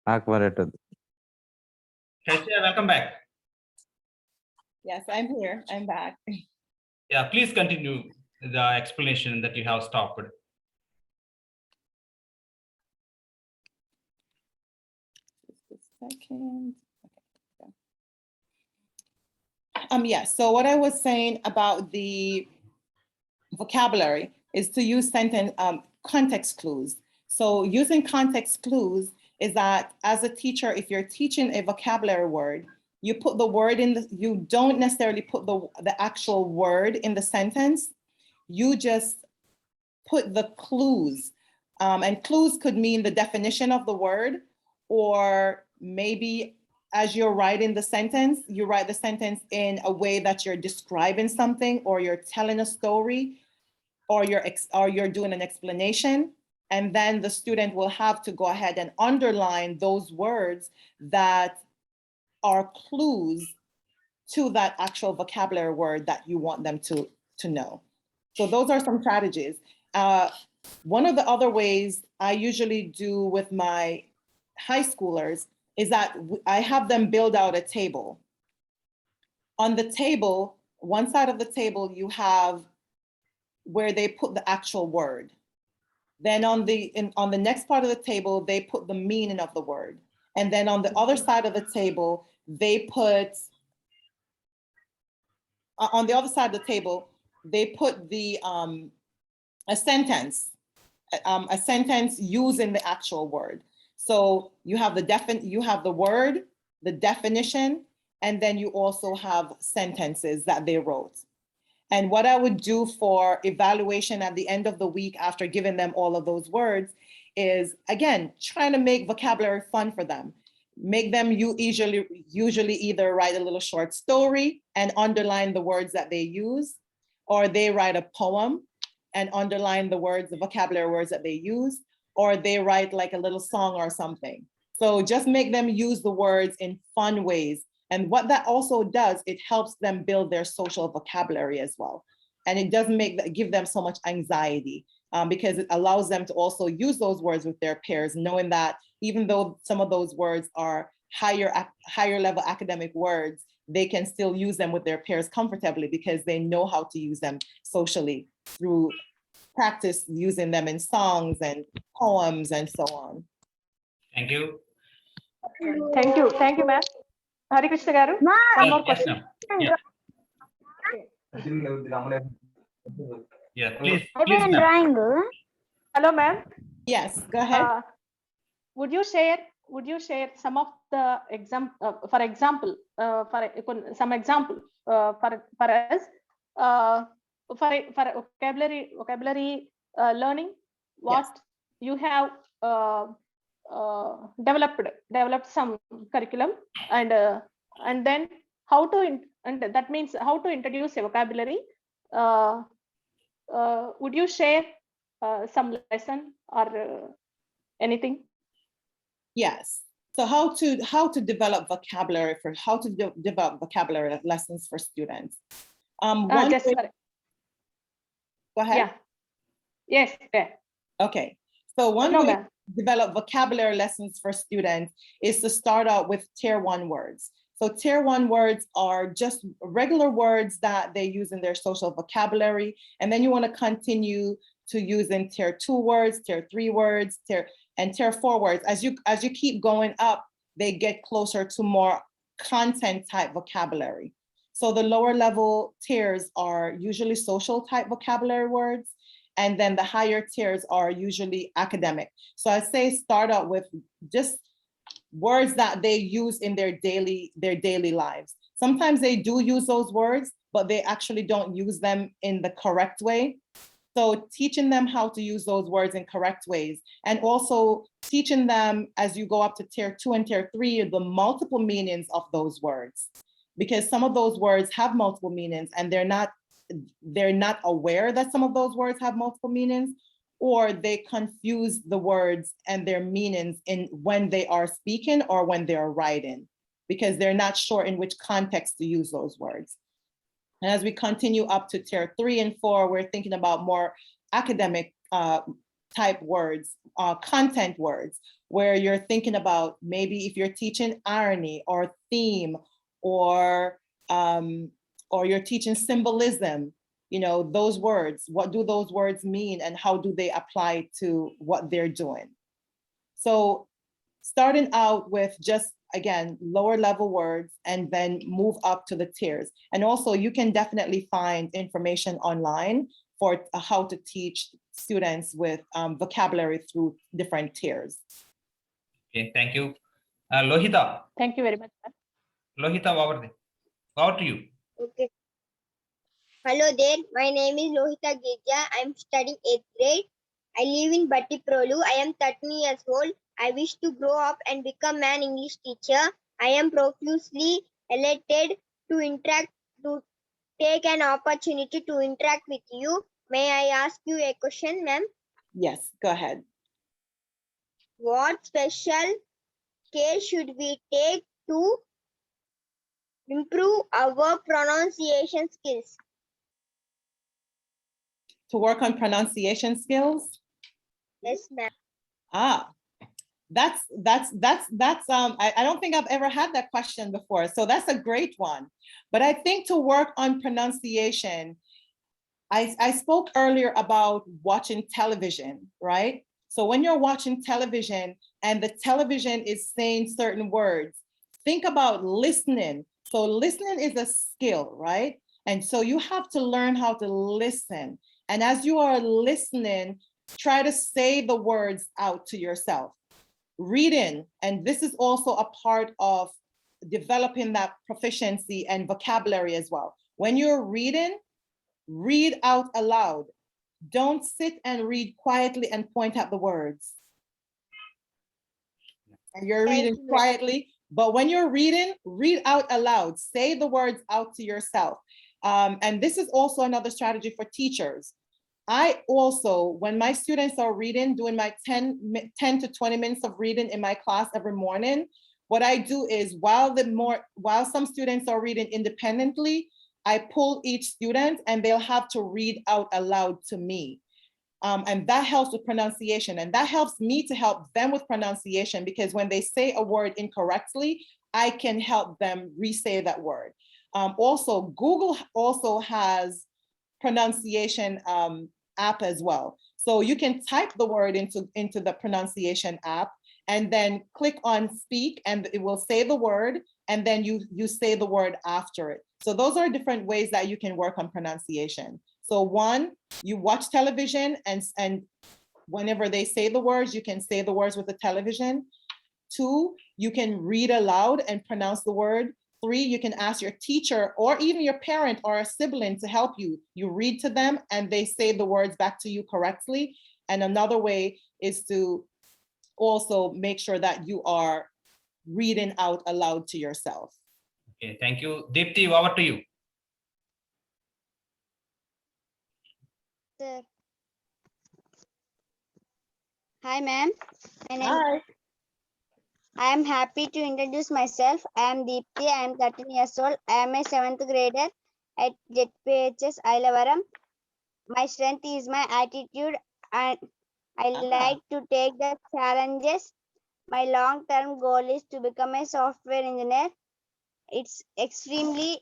Welcome back. Yes, I'm here. I'm back. Yeah, please continue the explanation that you have stopped. Just a second. Okay. Yes. So what I was saying about the vocabulary is to use sentence context clues. So using context clues is that as a teacher, if you're teaching a vocabulary word, you put the word in the, you don't necessarily put the actual word in the sentence. You just put the clues. And clues could mean the definition of the word, or maybe as you're writing the sentence, you write the sentence in a way that you're describing something, or you're telling a story, or you're doing an explanation. And then the student will have to go ahead and underline those words that are clues to that actual vocabulary word that you want them to know. So those are some strategies. One of the other ways I usually do with my high schoolers is that I have them build out a table. On the table, one side of the table, you have where they put the actual word. Then on the next part of the table, they put the meaning of the word. And then on the other side of the table, they put, on the other side of the table, they put the, a sentence using the actual word. So you have the word, the definition, and then you also have sentences that they wrote. And what I would do for evaluation at the end of the week after giving them all of those words is, again, trying to make vocabulary fun for them. Make them usually either write a little short story and underline the words that they use, or they write a poem and underline the words, the vocabulary words that they use, or they write like a little song or something. So just make them use the words in fun ways. And what that also does, it helps them build their social vocabulary as well. And it doesn't give them so much anxiety because it allows them to also use those words with their peers, knowing that even though some of those words are higher level academic words, they can still use them with their peers comfortably because they know how to use them socially through practice using them in songs and poems and so on. Thank you. Thank you, ma'am. Hari Krishna garu, one more question. Yeah. Yeah, please. Drawing. Hello, ma'am. Yes, go ahead. Would you share some of the for example, some example for us for vocabulary learning, what Yes. you have developed some curriculum, and then how to and that means how to introduce a vocabulary. Would you share some lesson or anything? Yes. So how to develop vocabulary develop vocabulary lessons for students. Just way, correct. Go ahead. Yeah. Yes. Yeah. Okay. So one way to develop vocabulary lessons for students is to start out with tier 1 words. So tier 1 words are just regular words that they use in their social vocabulary. And then you want to continue to use in tier 2 words, tier 3 words, tier 4 words. As you keep going up, they get closer to more content type vocabulary. So the lower level tiers are usually social type vocabulary words. And then the higher tiers are usually academic. So I say start out with just words that they use in their daily lives. Sometimes they do use those words, but they actually don't use them in the correct way. So teaching them how to use those words in correct ways, and also teaching them as you go up to tier 2 and tier 3, the multiple meanings of those words, because some of those words have multiple meanings and they're not aware that some of those words have multiple meanings, or they confuse the words and their meanings in when they are speaking or when they are writing, because they're not sure in which context to use those words. And as we continue up to tier 3 and 4, we're thinking about more academic type words, content words, where you're thinking about maybe if you're teaching irony or theme or you're teaching symbolism, you know, those words, what do those words mean and how do they apply to what they're doing? So starting out with just, again, lower level words and then move up to the tiers. And also you can definitely find information online for how to teach students with vocabulary through different tiers. Okay, thank you. Lohita, Thank you very much, ma'am. Lohita, over to you. Okay. Hello there. My name is Lohita Girja. I am studying 8th grade. I live in Battiprolu. I am 13 years old. I wish to grow up and become an English teacher. I am profusely elated to take an opportunity to interact with you. May I ask you a question, ma'am? Yes, go ahead. What special care should we take to improve our pronunciation skills? To work on pronunciation skills? Yes, ma'am. That's I don't think I've ever had that question before. So that's a great one. But I think to work on pronunciation, I spoke earlier about watching television, right? So when you're watching television and the television is saying certain words, think about listening. So listening is a skill, right? And so you have to learn how to listen. And as you are listening, try to say the words out to yourself. Reading, and this is also a part of developing that proficiency and vocabulary as well. When you're reading, read out aloud. Don't sit and read quietly and point at the words. And you're reading quietly, but when you're reading, read out aloud. Say the words out to yourself. And this is also another strategy for teachers. I also, when my students are reading, doing my 10 to 20 minutes of reading in my class every morning, what I do is while some students are reading independently, I pull each student and they'll have to read out aloud to me. And that helps with pronunciation. And that helps me to help them with pronunciation, because when they say a word incorrectly, I can help them re-say that word. Also, Google also has pronunciation app as well. So you can type the word into the pronunciation app and then click on speak and it will say the word and then you say the word after it. So those are different ways that you can work on pronunciation. So one, you watch television and whenever they say the words, you can say the words with the television. Two, you can read aloud and pronounce the word. Three, you can ask your teacher or even your parent or a sibling to help you. You read to them and they say the words back to you correctly. And another way is to also make sure that you are reading out aloud to yourself. Okay, thank you. Deepti, over to you. Sir. Hi, ma'am. Hi. I am happy to introduce myself. I am Deepti. I am 13 years old. I am a 7th grader at ZPHS Ailavaram. My strength is my attitude and I like to take the challenges. My long-term goal is to become a software engineer. It's extremely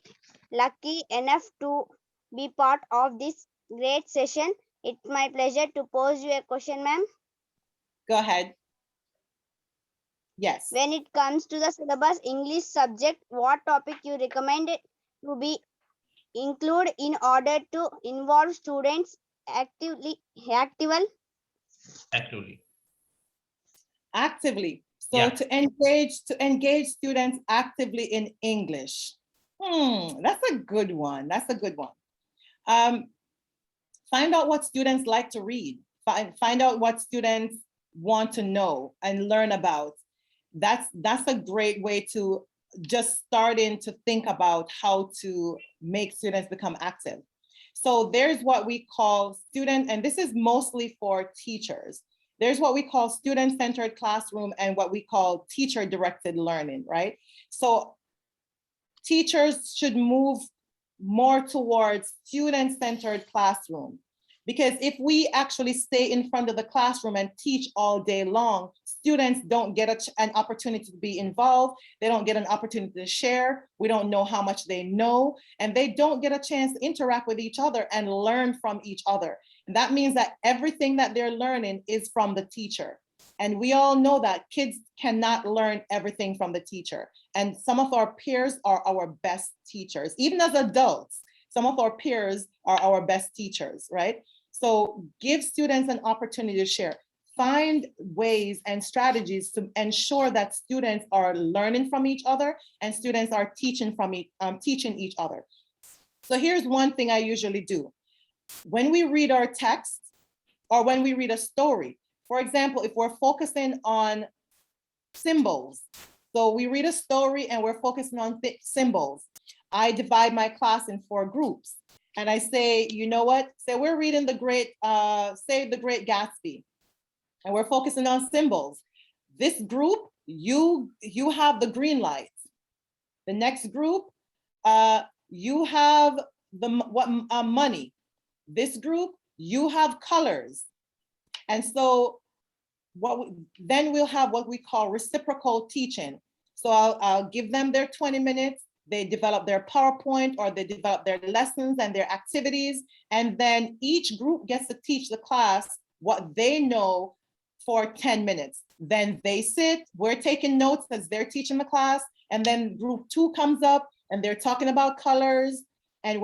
lucky enough to be part of this great session. It's my pleasure to pose you a question, ma'am. Go ahead. Yes. When it comes to the syllabus English subject, what topic you recommend it to be included in order to involve students actively? So yeah. to engage students actively in English. That's a good one. Find out what students like to read. Find out what students want to know and learn about. That's a great way to just starting to think about how to make students become active. So there's what we call and this is mostly for teachers. There's what we call student-centered classroom and what we call teacher-directed learning, right? So teachers should move more towards student-centered classroom. Because if we actually stay in front of the classroom and teach all day long, students don't get an opportunity to be involved. They don't get an opportunity to share. We don't know how much they know, and they don't get a chance to interact with each other and learn from each other. And that means that everything that they're learning is from the teacher. And we all know that kids cannot learn everything from the teacher. And some of our peers are our best teachers. Even as adults, some of our peers are our best teachers, right? So give students an opportunity to share. Find ways and strategies to ensure that students are learning from each other and students are teaching each other. So here's one thing I usually do. When we read our text or when we read a story, for example, if we're focusing on symbols, so we read a story and we're focusing on symbols, I divide my class in 4 groups. And I say, you know what? Say we're reading The Great Gatsby, and we're focusing on symbols. This group, you have the green light. The next group, you have money. This group, you have colors. And so then we'll have what we call reciprocal teaching. So I'll give them their 20 minutes. They develop their PowerPoint or they develop their lessons and their activities. And then each group gets to teach the class what they know for 10 minutes. Then they sit, we're taking notes as they're teaching the class. And then group 2 comes up and they're talking about colors. And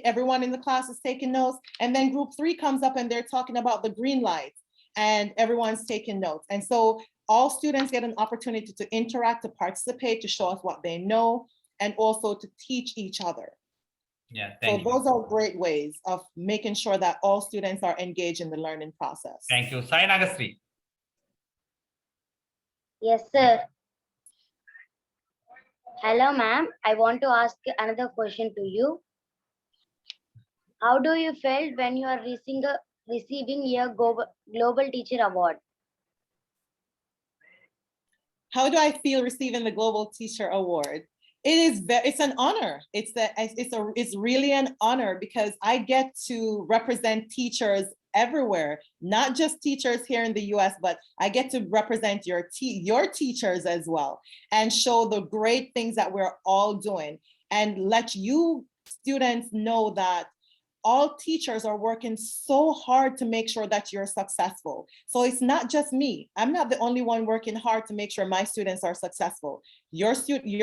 everyone in the class is taking notes. And then group 3 comes up and they're talking about the green lights and everyone's taking notes. And so all students get an opportunity to interact, to participate, to show us what they know, and also to teach each other. Yeah, thank you. Those are great ways of making sure that all students are engaged in the learning process. Thank you. Sai Nagasri. Yes, sir. Hello, ma'am. I want to ask another question to you. How do you feel when you are receiving a Global Teacher Award? How do I feel receiving the Global Teacher Award? It's an honor. It's really an honor because I get to represent teachers everywhere, not just teachers here in the US, but I get to represent your teachers as well and show the great things that we're all doing and let you students know that all teachers are working so hard to make sure that you're successful. So it's not just me. I'm not the only one working hard to make sure my students are successful. Your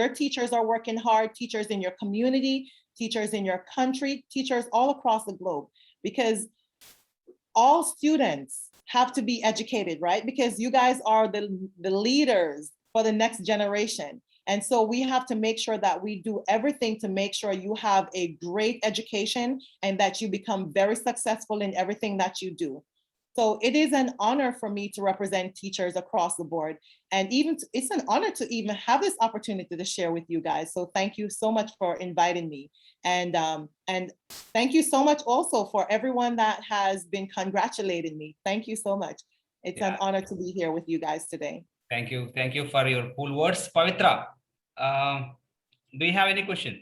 teachers are working hard, teachers in your community, teachers in your country, teachers all across the globe, because all students have to be educated, right? Because you guys are the leaders for the next generation. And so we have to make sure that we do everything to make sure you have a great education and that you become very successful in everything that you do. So it is an honor for me to represent teachers across the board. And it's an honor to even have this opportunity to share with you guys. So thank you so much for inviting me. And thank you so much also for everyone that has been congratulating me. Thank you so much. It's an honor to be here with you guys today. Thank you. Thank you for your cool words. Pavitra, do you have any question?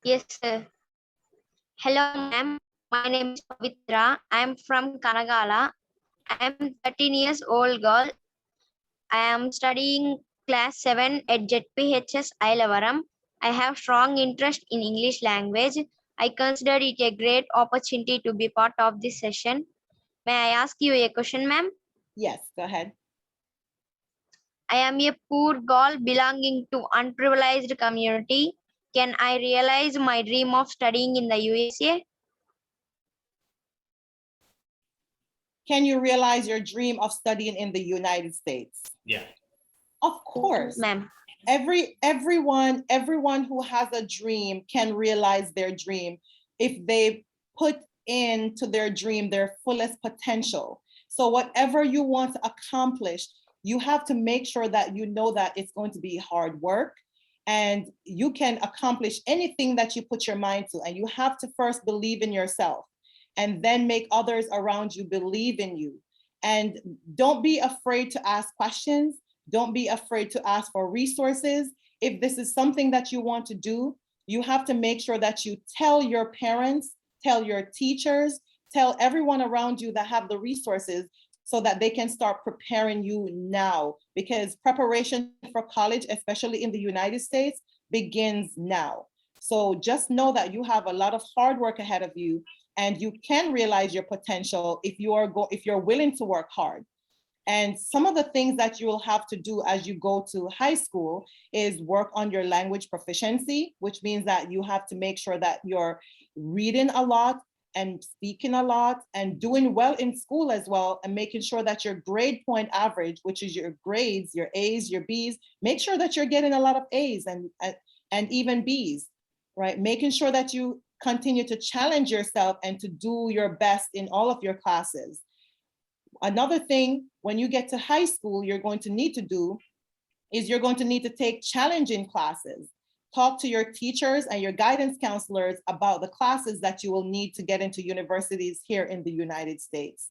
Yes, sir. Hello, ma'am. My name is Pavitra. I am from Kanagala. I am 13 years old girl. I am studying class 7 at ZPHS Ailavaram. I have strong interest in English language. I consider it a great opportunity to be part of this session. May I ask you a question, ma'am? Yes, go ahead. I am a poor girl belonging to unprivileged community. Can I realize my dream of studying in the USA? Can you realize your dream of studying in the United States? Yeah. Of course. Ma'am. Everyone who has a dream can realize their dream if they put into their dream their fullest potential. So whatever you want to accomplish, you have to make sure that you know that it's going to be hard work and you can accomplish anything that you put your mind to. And you have to first believe in yourself and then make others around you believe in you. And don't be afraid to ask questions. Don't be afraid to ask for resources. If this is something that you want to do, you have to make sure that you tell your parents, tell your teachers, tell everyone around you that have the resources so that they can start preparing you now, because preparation for college, especially in the United States, begins now. So just know that you have a lot of hard work ahead of you, and you can realize your potential if you're willing to work hard. And some of the things that you will have to do as you go to high school is work on your language proficiency, which means that you have to make sure that you're reading a lot and speaking a lot and doing well in school as well, and making sure that your grade point average, which is your grades, your A's, your B's, make sure that you're getting a lot of A's and even B's, right? Making sure that you continue to challenge yourself and to do your best in all of your classes. Another thing, when you get to high school, you're going to need to do is you're going to need to take challenging classes. Talk to your teachers and your guidance counselors about the classes that you will need to get into universities here in the United States.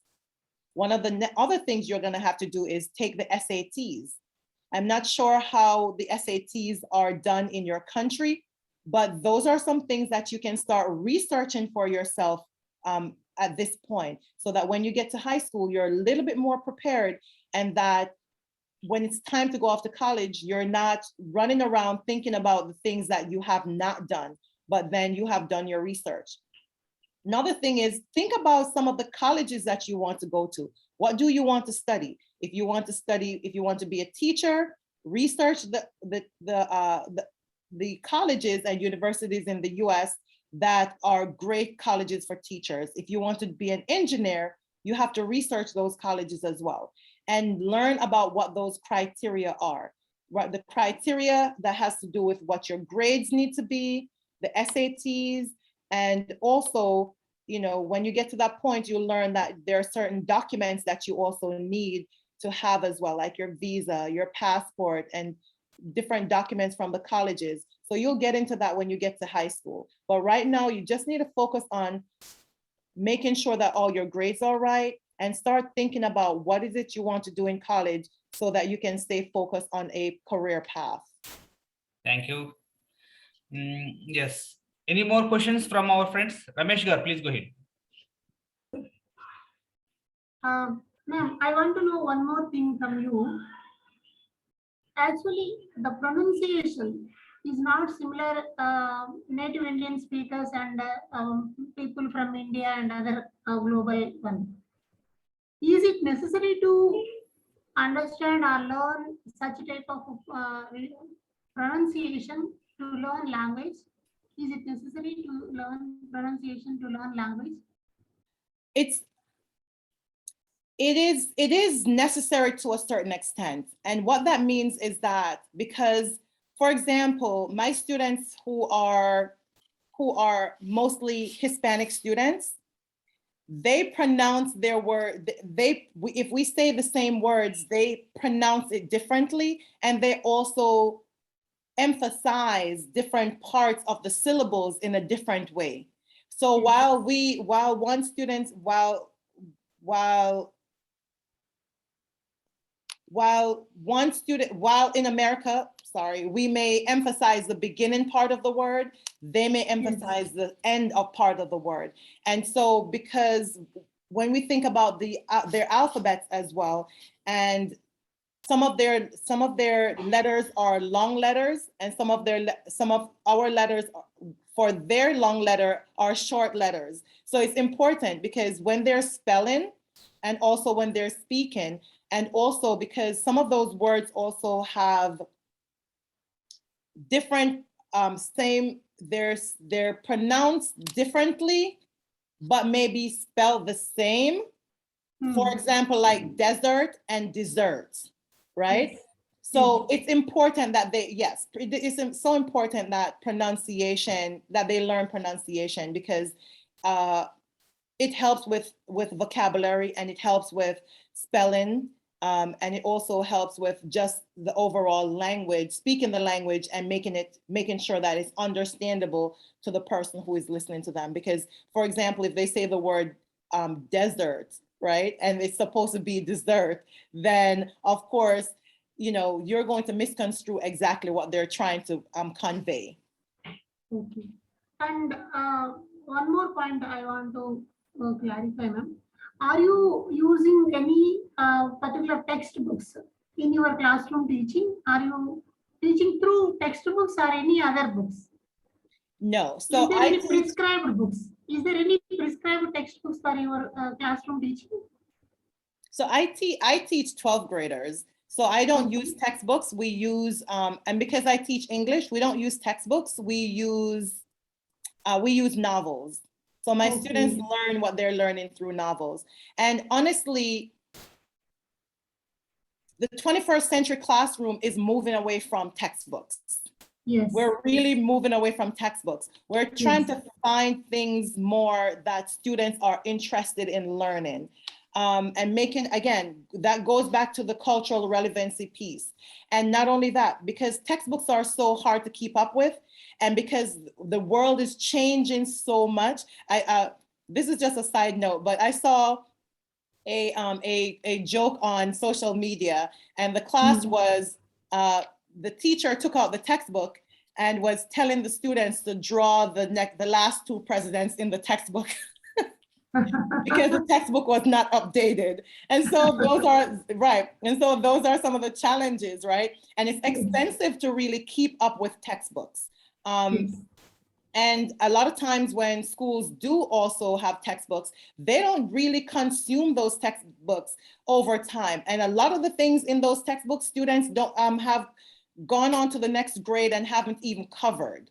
One of the other things you're going to have to do is take the SATs. I'm not sure how the SATs are done in your country, but those are some things that you can start researching for yourself at this point, so that when you get to high school, you're a little bit more prepared, and that when it's time to go off to college, you're not running around thinking about the things that you have not done, but then you have done your research. Another thing is, think about some of the colleges that you want to go to. What do you want to study? If you want to be a teacher, research the colleges and universities in the US that are great colleges for teachers. If you want to be an engineer, you have to research those colleges as well and learn about what those criteria are, right? The criteria that has to do with what your grades need to be, the SATs, and also, you know, when you get to that point, you'll learn that there are certain documents that you also need to have as well, like your visa, your passport, and different documents from the colleges. So you'll get into that when you get to high school. But right now, you just need to focus on making sure that all your grades are right, and start thinking about what is it you want to do in college so that you can stay focused on a career path. Thank you. Yes. Any more questions from our friends? Ramesh Gar, please go ahead. Ma'am, I want to know one more thing from you. Actually, the pronunciation is not similar native Indian speakers and people from India and other global ones. Is it necessary to understand or learn such type of pronunciation to learn language? Is it necessary to learn pronunciation to learn language? It is necessary to a certain extent. And what that means is that, because, for example, my students who are mostly Hispanic students, they pronounce their word, if we say the same words, they pronounce it differently, and they also emphasize different parts of the syllables in a different way. So while in America, we may emphasize the beginning part of the word, they may emphasize the end of part of the word. And so, because when we think about their alphabets as well, and some of their letters are long letters, and some of our letters for their long letter are short letters. So it's important, because when they're spelling, and also when they're speaking, and also because some of those words also have different they're pronounced differently, but maybe spelled the same. For example, like desert and dessert, right? So it's important that it's so important that they learn pronunciation, because it helps with vocabulary, and it helps with spelling, and it also helps with just the overall language, speaking the language, and making sure that it's understandable to the person who is listening to them. Because, for example, if they say the word desert, right, and it's supposed to be dessert, then of course, you're going to misconstrue exactly what they're trying to convey. Okay. And one more point I want to clarify, ma'am. Are you using any particular textbooks in your classroom teaching? Are you teaching through textbooks or any other books? No, Is so there I any teach, prescribed books? Is there any prescribed textbooks for your classroom teaching? so I teach 12th graders. So I don't use textbooks. We use, and because I teach English, we don't use textbooks. We use novels. So my students Okay. learn what they're learning through novels. And honestly, the 21st century classroom is moving away from textbooks. Yes. We're really moving away from textbooks. We're trying to find things more that students are interested in learning. And making, again, that goes back to the cultural relevancy piece. And not only that, because textbooks are so hard to keep up with, and because the world is changing so much. This is just a side note, but I saw a joke on social media, and the class was, the teacher took out the textbook and was telling the students to draw the last two presidents in the textbook because the textbook was not updated. And so those are, right. And so those are some of the challenges, right? And it's expensive to really keep up with textbooks. And a lot of times when schools do also have textbooks, they don't really consume those textbooks over time. And a lot of the things in those textbooks, students don't have gone on to the next grade and haven't even covered.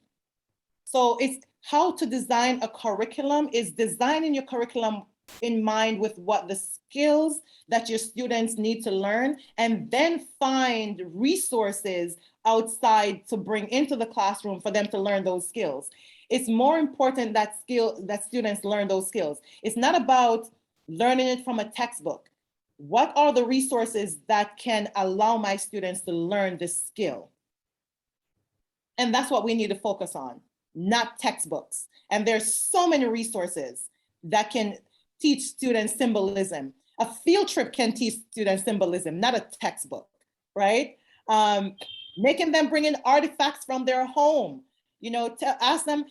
So it's how to design a curriculum is designing your curriculum in mind with what the skills that your students need to learn, and then find resources outside to bring into the classroom for them to learn those skills. It's more important that students learn those skills. It's not about learning it from a textbook. What are the resources that can allow my students to learn this skill? And that's what we need to focus on, not textbooks. And there's so many resources that can teach students symbolism. A field trip can teach students symbolism, not a textbook, right? Making them bring in artifacts from their home, to ask them,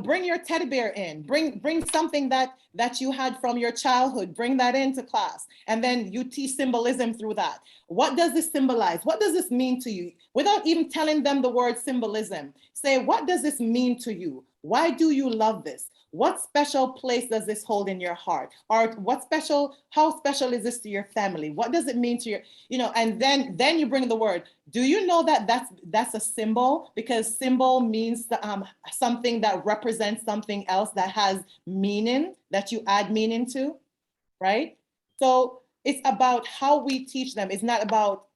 bring your teddy bear in, bring something that you had from your childhood, bring that into class. And then you teach symbolism through that. What does this symbolize? What does this mean to you? Without even telling them the word symbolism, say, what does this mean to you? Why do you love this? What special place does this hold in your heart? Or how special is this to your family? What does it mean to your, and then you bring the word. Do you know that that's a symbol? Because symbol means something that represents something else that has meaning, that you add meaning to, right? So it's about how we teach them. It's not about,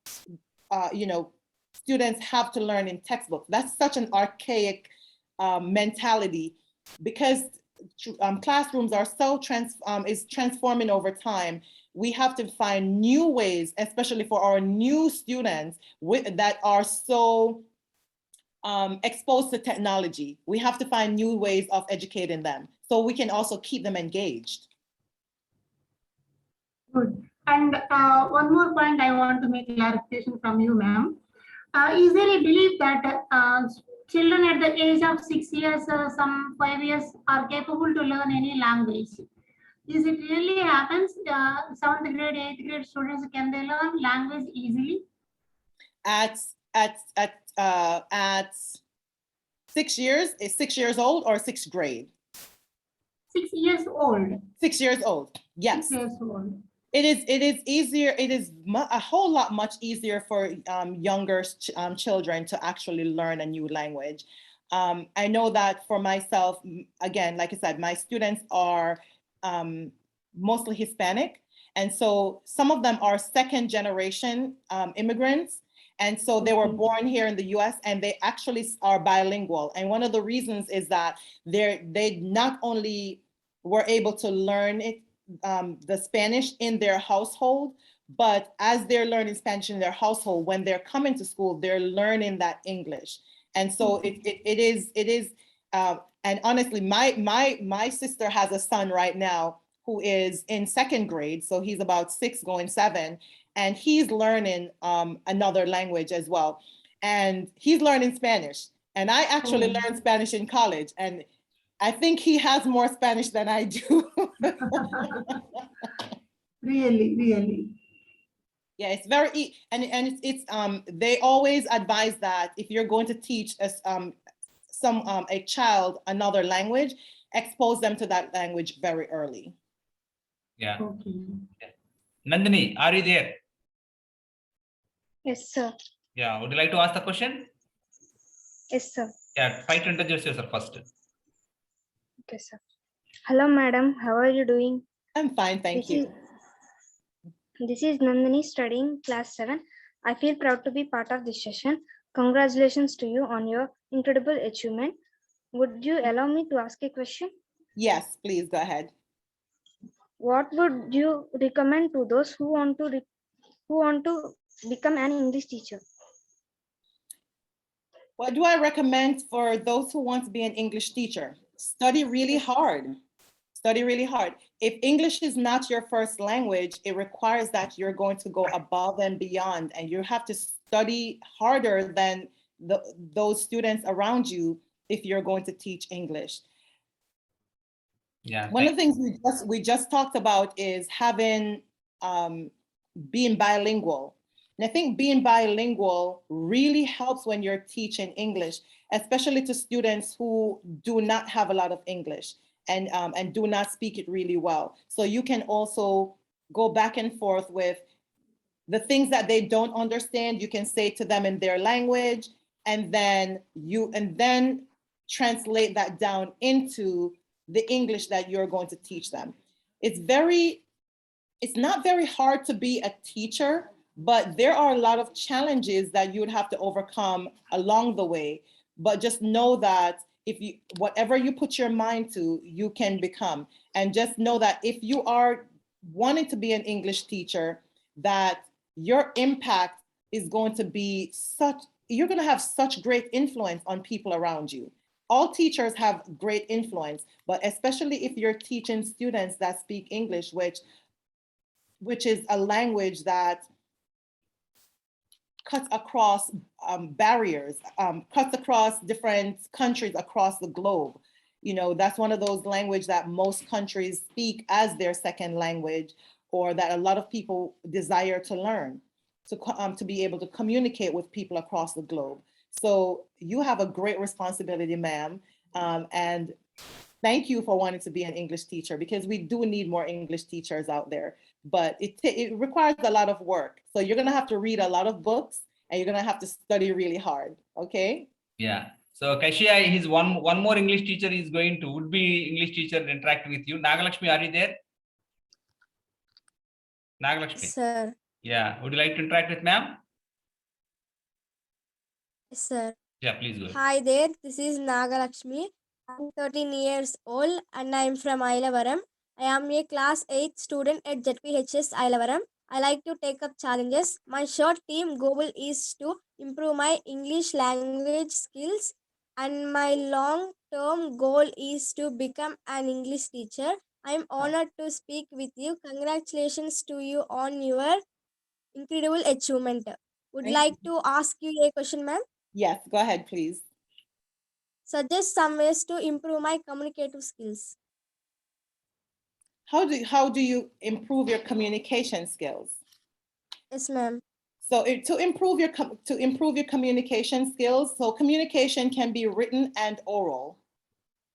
students have to learn in textbooks. That's such an archaic mentality, because classrooms are so is transforming over time. We have to find new ways, especially for our new students that are so exposed to technology. We have to find new ways of educating them so we can also keep them engaged. Good. And one more point I want to make clarification from you, ma'am. Is there a belief that children at the age of 6 years, some 5 years, are capable to learn any language? Is it really happens? 7th grade, 8th grade students, can they learn language easily? At 6 years, is 6 years old or 6th grade? 6 years old. 6 years old, yes. 6 years old. It is easier. It is a whole lot much easier for younger children to actually learn a new language. I know that for myself, again, like I said, my students are mostly Hispanic. And so some of them are second generation immigrants. And so they were born here in the US, and they actually are bilingual. And one of the reasons is that they not only were able to learn the Spanish in their household, but as they're learning Spanish in their household, when they're coming to school, they're learning that English. And so it is, and honestly, my sister has a son right now who is in 2nd grade. So he's about 6 going 7, and he's learning another language as well. And he's learning Spanish. And I actually learned Spanish in college. And I think he has more Spanish than I do. Really, really. Yeah, it's very and it's they always advise that if you're going to teach us a child another language, expose them to that language very early. Yeah. Okay. Nandini, are you there? Yes, sir. Yeah. Would you like to ask the question? Yes, sir. Yeah. Try to introduce yourself first. Okay, sir. Hello, madam. How are you doing? I'm fine, thank you. This is Nandini studying class 7. I feel proud to be part of this session. Congratulations to you on your incredible achievement. Would you allow me to ask a question? Yes, please go ahead. What would you recommend to those who want to become an English teacher? What do I recommend for those who want to be an English teacher? Study really hard. Study really hard. If English is not your first language, it requires that you're going to go above and beyond, and you have to study harder than those students around you if you're going to teach English. Yeah. One of the things we just talked about is having being bilingual. And I think being bilingual really helps when you're teaching English, especially to students who do not have a lot of English and do not speak it really well. So you can also go back and forth with the things that they don't understand. You can say to them in their language, and then translate that down into the English that you're going to teach them. It's not very hard to be a teacher, but there are a lot of challenges that you would have to overcome along the way. But just know that whatever you put your mind to, you can become. And just know that if you are wanting to be an English teacher, that your impact is going to be you're going to have such great influence on people around you. All teachers have great influence, but especially if you're teaching students that speak English, which is a language that cuts across barriers, cuts across different countries across the globe. You know, that's one of those languages that most countries speak as their second language, or that a lot of people desire to learn to be able to communicate with people across the globe. So you have a great responsibility, ma'am. And thank you for wanting to be an English teacher, because we do need more English teachers out there. But it requires a lot of work. So you're going to have to read a lot of books, and you're going to have to study really hard. Okay? Yeah. So Kashia, his one more English teacher is going to would be English teacher interact with you. Nagalakshmi, are you there? Nagalakshmi. Sir. Yeah. Would you like to interact with ma'am? Sir. Yeah, please go ahead. Hi there. This is Nagalakshmi. I'm 13 years old and I'm from Ailavaram. I am a class 8 student at ZPHS Ailavaram. I like to take up challenges. My short term goal is to improve my English language skills, and my long term goal is to become an English teacher. I am honored to speak with you. Congratulations to you on your incredible achievement. Would Thank like to ask you a question, ma'am. Yes, go ahead, please. Suggest some ways to improve my communicative skills. How do you improve your communication skills? Yes, ma'am. So to improve your communication skills, so communication can be written and oral.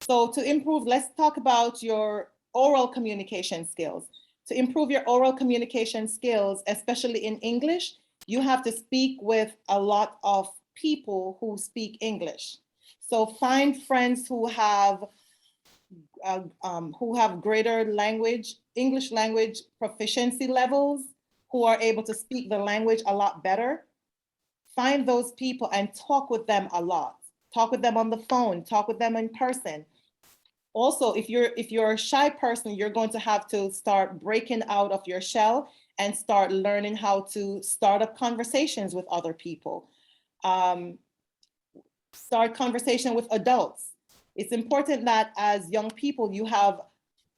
So to improve, let's talk about your oral communication skills. To improve your oral communication skills, especially in English, you have to speak with a lot of people who speak English. So find friends who have greater English language proficiency levels, who are able to speak the language a lot better. Find those people and talk with them a lot. Talk with them on the phone, talk with them in person. Also, if you're a shy person, you're going to have to start breaking out of your shell and start learning how to start up conversations with other people. Start conversation with adults. It's important that as young people, you have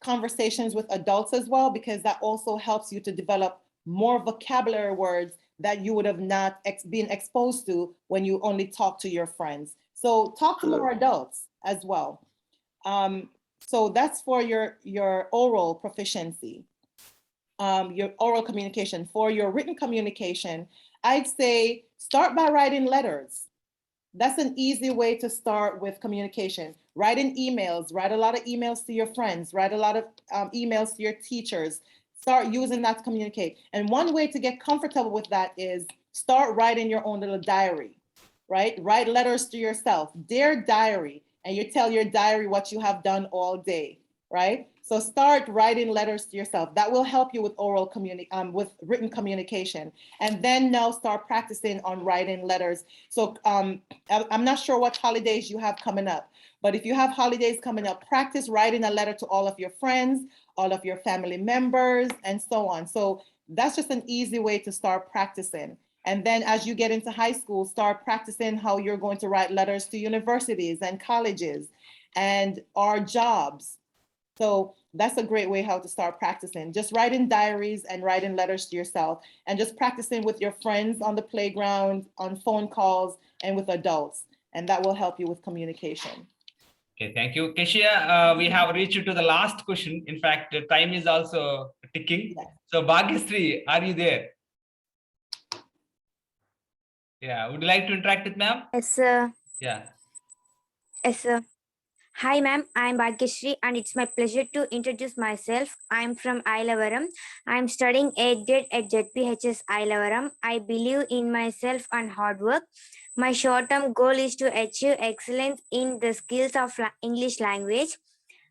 conversations with adults as well, because that also helps you to develop more vocabulary words that you would have not been exposed to when you only talk to your friends. So talk to more adults as well. So that's for your oral proficiency, your oral communication. For your written communication, I'd say start by writing letters. That's an easy way to start with communication. Writing emails, write a lot of emails to your friends, write a lot of emails to your teachers. Start using that to communicate. And one way to get comfortable with that is start writing your own little diary, right? Write letters to yourself, dear diary, and you tell your diary what you have done all day, right? So start writing letters to yourself. That will help you with with written communication. And then now start practicing on writing letters. So I'm not sure what holidays you have coming up, but if you have holidays coming up, practice writing a letter to all of your friends, all of your family members, and so on. So that's just an easy way to start practicing. And then as you get into high school, start practicing how you're going to write letters to universities and colleges and our jobs. So that's a great way how to start practicing. Just writing diaries and writing letters to yourself, and just practicing with your friends on the playground, on phone calls, and with adults. And that will help you with communication. Okay, thank you. Keshia, we have reached to the last question. In fact, the time is also ticking. Yes. So Baktishri, are you there? Yeah, would you like to interact with ma'am? Yes, sir. Yeah. Yes, sir. Hi, ma'am. I'm Baktishri, and it's my pleasure to introduce myself. I'm from Ailavaram. I'm studying 8th grade at ZPHS Ailavaram. I believe in myself and hard work. My short-term goal is to achieve excellence in the skills of English language.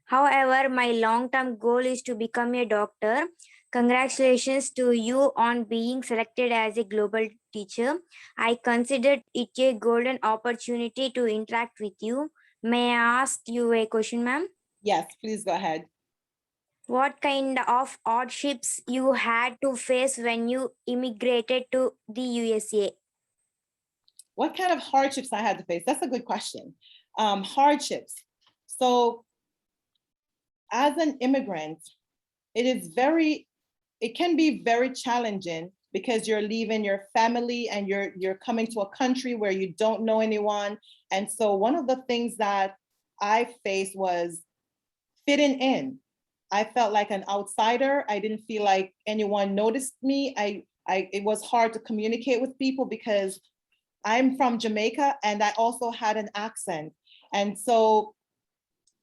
However, my long-term goal is to become a doctor. Congratulations to you on being selected as a global teacher. I considered it a golden opportunity to interact with you. May I ask you a question, ma'am? Yes, please go ahead. What kind of hardships you had to face when you immigrated to the USA? What kind of hardships I had to face? That's a good question. Hardships. So as an immigrant, it can be very challenging because you're leaving your family and you're coming to a country where you don't know anyone. And so one of the things that I faced was fitting in. I felt like an outsider. I didn't feel like anyone noticed me. It was hard to communicate with people because I'm from Jamaica and I also had an accent. And so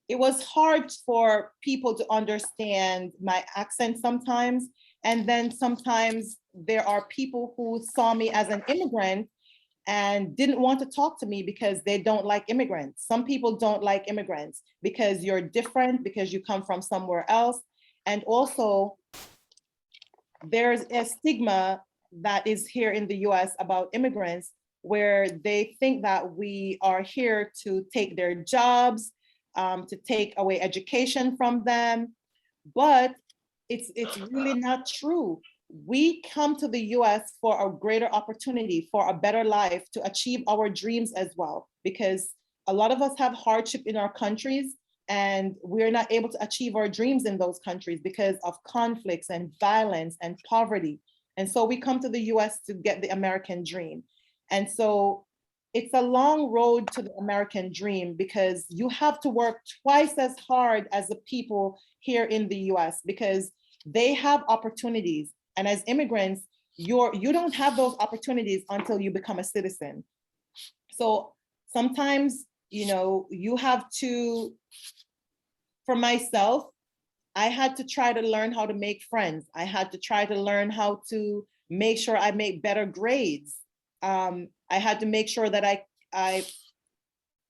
it was hard for people to understand my accent sometimes. And then sometimes there are people who saw me as an immigrant and didn't want to talk to me because they don't like immigrants. Some people don't like immigrants because you're different, because you come from somewhere else. And also, there's a stigma that is here in the US about immigrants where they think that we are here to take their jobs, to take away education from them. But it's really not true. We come to the US for a greater opportunity, for a better life, to achieve our dreams as well, because a lot of us have hardship in our countries and we're not able to achieve our dreams in those countries because of conflicts and violence and poverty. And so we come to the US to get the American dream. And so it's a long road to the American dream because you have to work twice as hard as the people here in the US because they have opportunities. And as immigrants, you don't have those opportunities until you become a citizen. So sometimes, you have to, for myself, I had to try to learn how to make friends. I had to try to learn how to make sure I make better grades. I had to make sure that I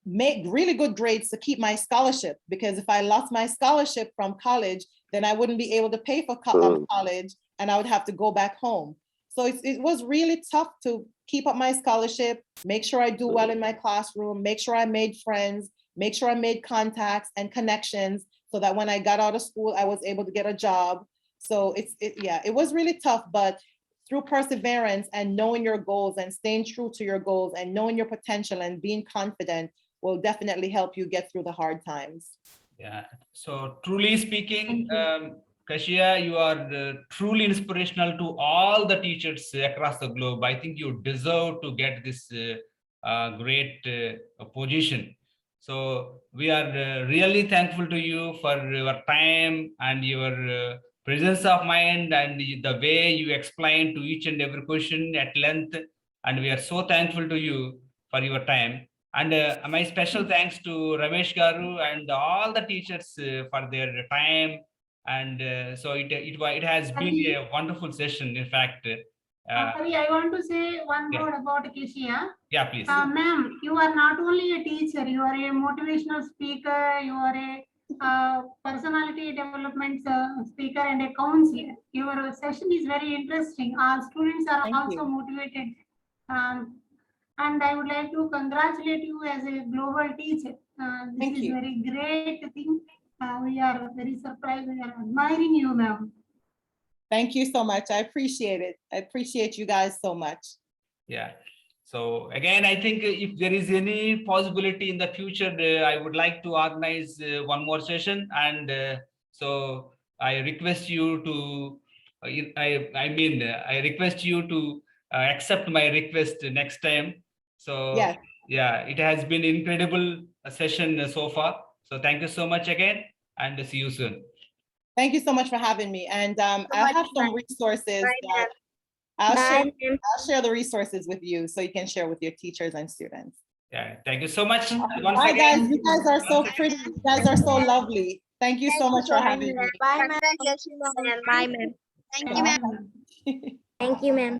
make really good grades to keep my scholarship, because if I lost my scholarship from college, then I wouldn't be able to pay for college and I would have to go back home. So it was really tough to keep up my scholarship, make sure I do well in my classroom, make sure I made friends, make sure I made contacts and connections so that when I got out of school, I was able to get a job. So it was really tough, but through perseverance and knowing your goals and staying true to your goals and knowing your potential and being confident will definitely help you get through the hard times. Yeah. So truly speaking, Kashia, you are truly inspirational to all the teachers across the globe. I think you deserve to get this great position. So we are really thankful to you for your time and your presence of mind and the way you explain to each and every question at length. And we are so thankful to you for your time. And my special thanks to Ramesh Garu and all the teachers for their time. And so it has been a wonderful session. In fact, Hari, I want to say one yeah. word about Keshia. yeah, please. Ma'am, you are not only a teacher, you are a motivational speaker, you are a personality development speaker and a counselor. Your session is very interesting. Our students are Thank also you. motivated. And I would like to congratulate you as a global teacher. This Thank is you. very great thing. We are very surprised. We are admiring you, ma'am. Thank you so much. I appreciate it. I appreciate you guys so much. Yeah. So again, I think if there is any possibility in the future, I would like to organize one more session. And so I request you to, I request you to accept my request next time. So Yes. yeah, it has been incredible session so far. So thank you so much again, and see you soon. Thank you so much for having me. And I have some resources Bye, that Bye, ma'am. I'll share the resources with you so you can share with your teachers and students. Yeah, thank you so much. Once Bye, guys. again, You guys are so pretty. You guys are so lovely. Thank you so much for having me. Bye, ma'am. Congratulations, ma'am. Bye, ma'am. Thank you, ma'am. Thank you, ma'am.